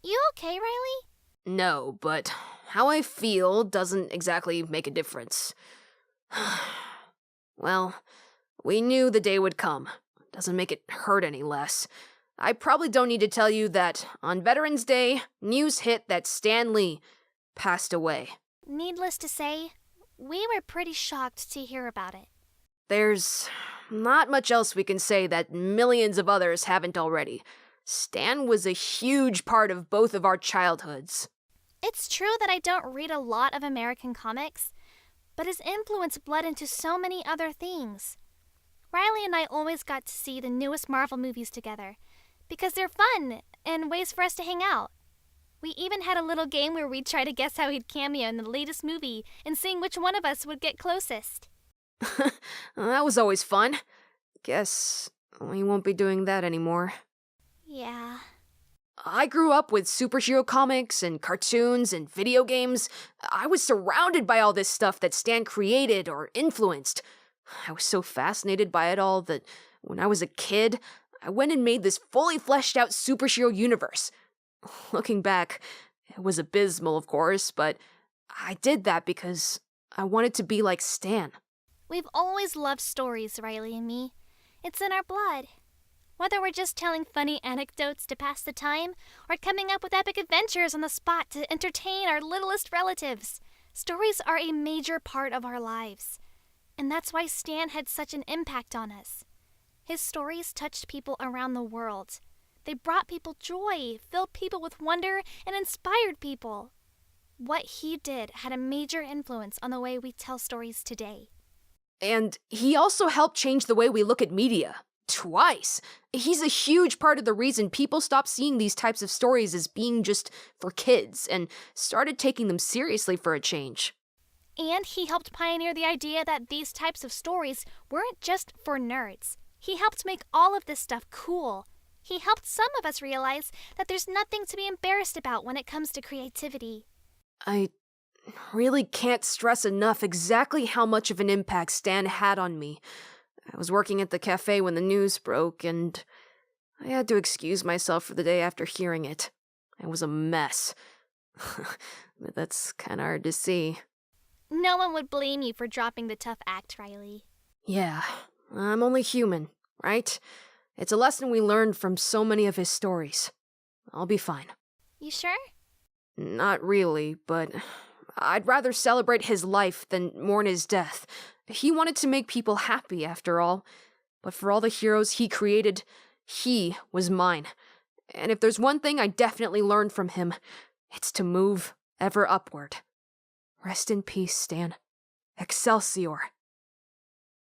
You okay, Riley? No, but how I feel doesn't exactly make a difference. Well, we knew the day would come. Doesn't make it hurt any less. I probably don't need to tell you that on Veterans Day, news hit that Stan Lee passed away. Needless to say, we were pretty shocked to hear about it. There's not much else we can say that millions of others haven't already. Stan was a huge part of both of our childhoods. It's true that I don't read a lot of American comics, but his influence bled into so many other things. Riley and I always got to see the newest Marvel movies together, because they're fun and ways for us to hang out. We even had a little game where we'd try to guess how he'd cameo in the latest movie and seeing which one of us would get closest. That was always fun. Guess we won't be doing that anymore. Yeah. I grew up with superhero comics and cartoons and video games. I was surrounded by all this stuff that Stan created or influenced. I was so fascinated by it all that when I was a kid, I went and made this fully fleshed out superhero universe. Looking back, it was abysmal, of course, but I did that because I wanted to be like Stan. We've always loved stories, Riley and me. It's in our blood. Whether we're just telling funny anecdotes to pass the time, or coming up with epic adventures on the spot to entertain our littlest relatives, stories are a major part of our lives. And that's why Stan had such an impact on us. His stories touched people around the world. They brought people joy, filled people with wonder, and inspired people. What he did had a major influence on the way we tell stories today. And he also helped change the way we look at media. Twice. He's a huge part of the reason people stopped seeing these types of stories as being just for kids and started taking them seriously for a change. And he helped pioneer the idea that these types of stories weren't just for nerds. He helped make all of this stuff cool. He helped some of us realize that there's nothing to be embarrassed about when it comes to creativity. I really can't stress enough exactly how much of an impact Stan had on me. I was working at the cafe when the news broke, and I had to excuse myself for the day after hearing it. I was a mess. But that's kinda hard to see. No one would blame you for dropping the tough act, Riley. Yeah, I'm only human, right? It's a lesson we learned from so many of his stories. I'll be fine. You sure? Not really, but I'd rather celebrate his life than mourn his death. He wanted to make people happy, after all. But for all the heroes he created, he was mine. And if there's one thing I definitely learned from him, it's to move ever upward. Rest in peace, Stan. Excelsior.